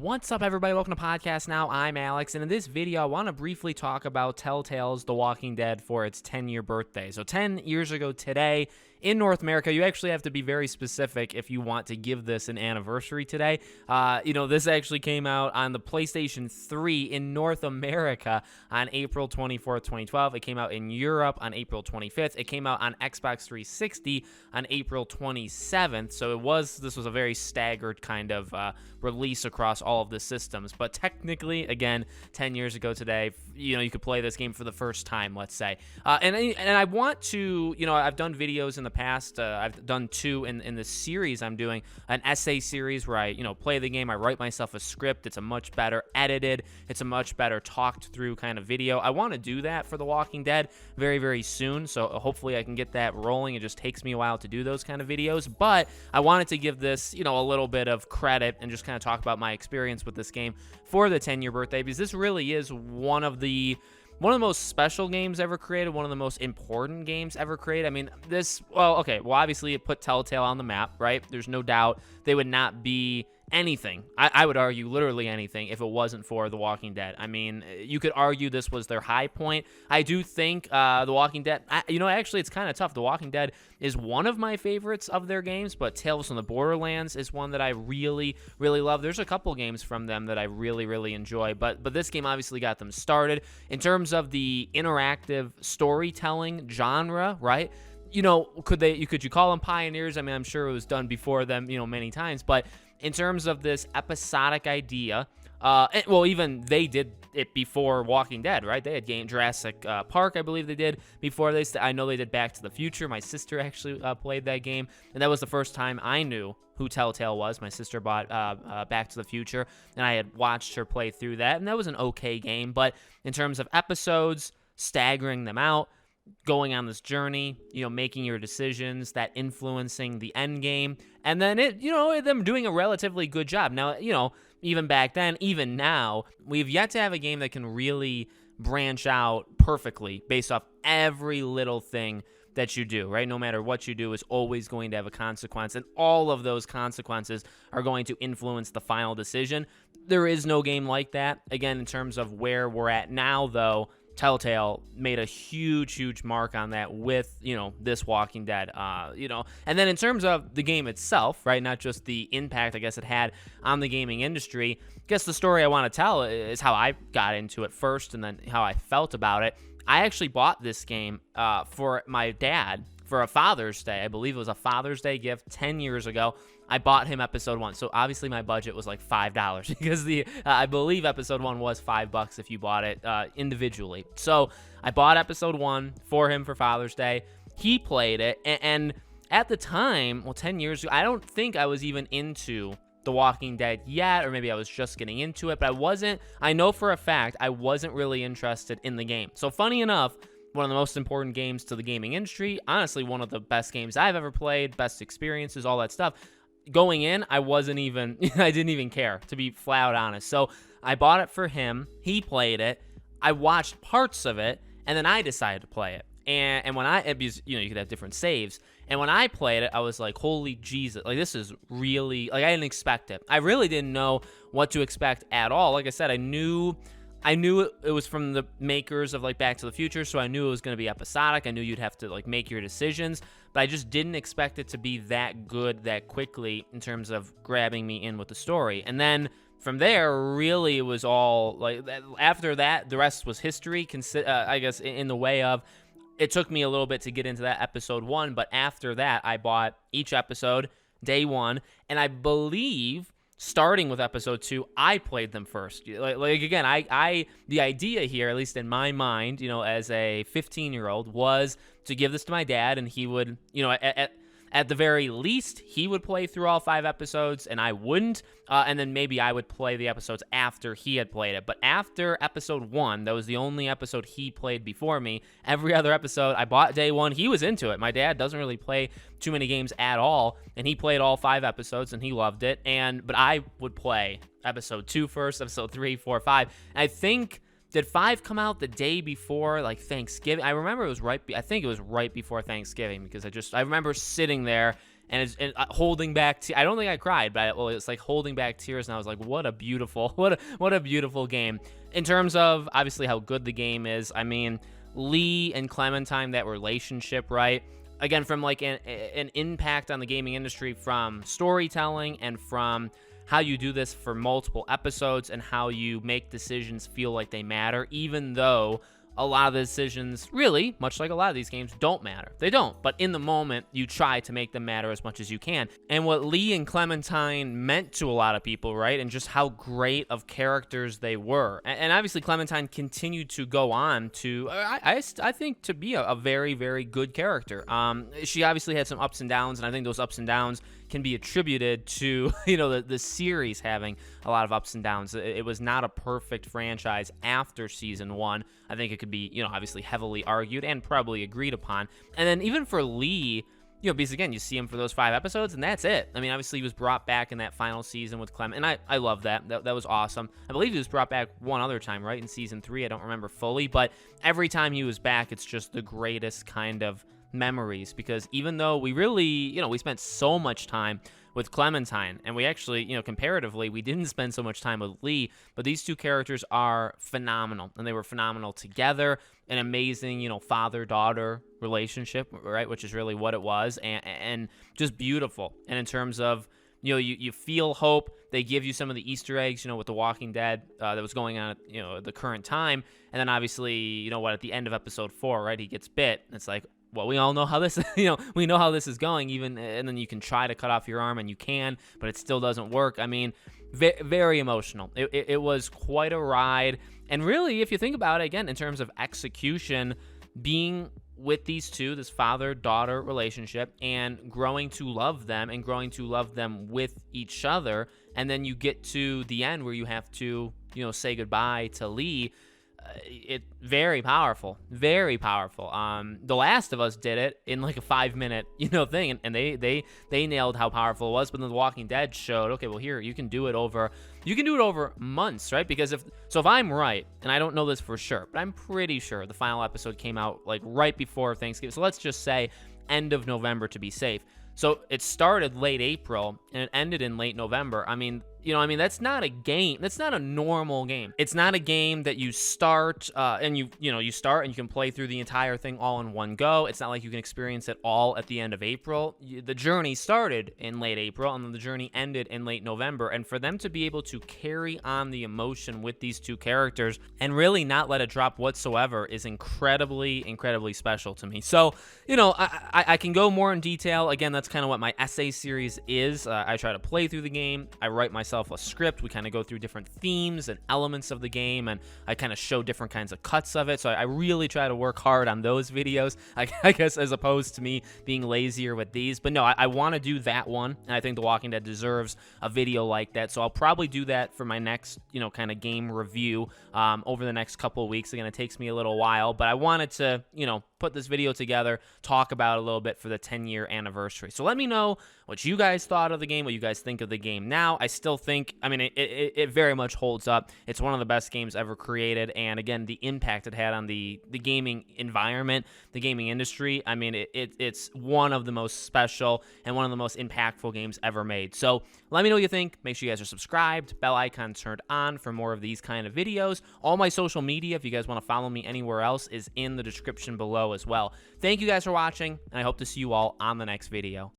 What's up, everybody? Welcome to Podcast Now. I'm Alex, and in this video, I want to briefly talk about Telltale's The Walking Dead for its 10-year birthday. So 10 years ago today, in North America, you actually have to be very specific if you want to give this an anniversary today. This actually came out on the PlayStation 3 in North America on April 24th, 2012. It came out in Europe on April 25th. It came out on Xbox 360 on April 27th. So this was a very staggered kind of release across all of the systems. But technically, again, 10 years ago today, you could play this game for the first time, let's say. And I want to, I've done videos in the past. I've done two in the series I'm doing, an essay series where I, play the game. I write myself a script. It's a much better edited. It's a much better talked through kind of video. I want to do that for The Walking Dead very, very soon. So hopefully I can get that rolling. It just takes me a while to do those kind of videos. But I wanted to give this, a little bit of credit and just kind of talk about my experience with this game for the 10-year birthday, because this really is one of the most special games ever created, one of the most important games ever created. I mean, obviously it put Telltale on the map, right? There's no doubt they would not be anything. I would argue literally anything if it wasn't for The Walking Dead. I mean, you could argue this was their high point. I do think The Walking Dead, actually it's kind of tough. The Walking Dead is one of my favorites of their games, but Tales from the Borderlands is one that I really, really love. There's a couple games from them that I really, really enjoy, but this game obviously got them started. In terms of the interactive storytelling genre, right? Could you call them pioneers? I mean, I'm sure it was done before them, many times, but in terms of this episodic idea, even they did it before Walking Dead, right? They had game Jurassic Park, I believe they did before this. I know they did Back to the Future. My sister actually played that game, and that was the first time I knew who Telltale was. My sister bought Back to the Future, and I had watched her play through that, and that was an okay game. But in terms of episodes, staggering them out, going on this journey, making your decisions, that influencing the end game, and then them doing a relatively good job. Now, even back then, even now, we've yet to have a game that can really branch out perfectly based off every little thing that you do, right? No matter what you do is always going to have a consequence, and all of those consequences are going to influence the final decision. There is no game like that. Again, in terms of where we're at now, though, Telltale made a huge, huge mark on that with, this Walking Dead, and then in terms of the game itself, right, not just the impact, I guess, it had on the gaming industry, I guess the story I want to tell is how I got into it first and then how I felt about it. I actually bought this game for my dad for a Father's Day. I believe it was a Father's Day gift 10 years ago. I bought him episode 1. So obviously my budget was like $5 because I believe episode 1 was $5 if you bought it individually. So I bought episode 1 for him for Father's Day. He played it, and at the time, 10 years ago, I don't think I was even into The Walking Dead yet, or maybe I was just getting into it, but I know for a fact I wasn't really interested in the game. So funny enough, one of the most important games to the gaming industry, honestly, one of the best games I've ever played, best experiences, all that stuff. Going in, I didn't even care, to be flat out honest. So I bought it for him. He played it. I watched parts of it, and then I decided to play it. And when because, you could have different saves. And when I played it, I was like, holy Jesus, like, this is really, like, I didn't expect it. I really didn't know what to expect at all. Like I said, I knew it was from the makers of, like, Back to the Future, so I knew it was going to be episodic. I knew you'd have to, like, make your decisions, but I just didn't expect it to be that good that quickly in terms of grabbing me in with the story. And then from there, really, it was all, like, after that, the rest was history, I guess, in the way of, it took me a little bit to get into that episode 1, but after that, I bought each episode day 1, and I believe, starting with episode 2, I played them first. Like again, the idea here, at least in my mind, as a 15-year-old, was to give this to my dad, and he would, at the very least, he would play through all 5 episodes, and I wouldn't, and then maybe I would play the episodes after he had played it. But after episode 1, that was the only episode he played before me. Every other episode, I bought day 1. He was into it. My dad doesn't really play too many games at all, and he played all 5 episodes, and he loved it. But I would play episode 2 first, episode 3, 4, 5. And I think, did 5 come out the day before, like, Thanksgiving? I remember I think it was right before Thanksgiving, because I remember sitting there and holding back. I don't think I cried, but it's like holding back tears, and I was like, what a beautiful, what a beautiful game. In terms of obviously how good the game is, I mean, Lee and Clementine, that relationship, right? Again, from like an impact on the gaming industry from storytelling and from how you do this for multiple episodes and how you make decisions feel like they matter, even though a lot of the decisions, really, much like a lot of these games, don't matter. They don't. But in the moment, you try to make them matter as much as you can. And what Lee and Clementine meant to a lot of people, right? And just how great of characters they were. And obviously, Clementine continued to go on to, I think, to be a very, very good character. She obviously had some ups and downs, and I think those ups and downs can be attributed to, the series having a lot of ups and downs. It was not a perfect franchise after season 1. I think it could be, obviously heavily argued and probably agreed upon. And then even for Lee, because again, you see him for those 5 episodes and that's it. I mean, obviously he was brought back in that final season with Clem, and I love that. That was awesome. I believe he was brought back one other time, right? In season 3, I don't remember fully, but every time he was back, it's just the greatest kind of memories, because even though we really, we spent so much time with Clementine, and we actually, comparatively, we didn't spend so much time with Lee, but these two characters are phenomenal, and they were phenomenal together. An amazing, father-daughter relationship, right, which is really what it was, and just beautiful. And in terms of, you feel hope. They give you some of the Easter eggs, with The Walking Dead that was going on at, the current time, and then obviously, at the end of episode 4, right, he gets bit, and it's like, well, we all know how this, we know how this is going, even, and then you can try to cut off your arm, and you can, but it still doesn't work. I mean, very emotional. It was quite a ride, and really, if you think about it, again, in terms of execution, being with these two, this father-daughter relationship, and growing to love them, and growing to love them with each other, and then you get to the end where you have to, say goodbye to Lee. It very powerful, very powerful. The Last of Us did it in like a 5-minute, thing, and they nailed how powerful it was. But then The Walking Dead showed, okay, well, here you can do it over months, right? Because if I'm right, and I don't know this for sure, but I'm pretty sure the final episode came out like right before Thanksgiving. So let's just say end of November to be safe. So it started late April and it ended in late November. I mean, that's not a game. That's not a normal game. It's not a game that you start and you start and you can play through the entire thing all in one go. It's not like you can experience it all at the end of April. The journey started in late April and then the journey ended in late November. And for them to be able to carry on the emotion with these two characters and really not let it drop whatsoever is incredibly, incredibly special to me. So, I can go more in detail. Again, that's kind of what my essay series is. I try to play through the game. I write myself a script. We kind of go through different themes and elements of the game, and I kind of show different kinds of cuts of it. So I really try to work hard on those videos, I guess, as opposed to me being lazier with these. But no, I want to do that one, and I think The Walking Dead deserves a video like that. So I'll probably do that for my next, kind of game review over the next couple of weeks. Again, it takes me a little while, but I wanted to, put this video together, talk about it a little bit for the 10-year anniversary. So let me know what you guys thought of the game, what you guys think of the game now. I still think, it very much holds up. It's one of the best games ever created, and again, the impact it had on the gaming environment, the gaming industry, it's one of the most special and one of the most impactful games ever made. So let me know what you think. Make sure you guys are subscribed, bell icon turned on for more of these kind of videos. All my social media, if you guys want to follow me anywhere else, is in the description below as well. Thank you guys for watching, and I hope to see you all on the next video.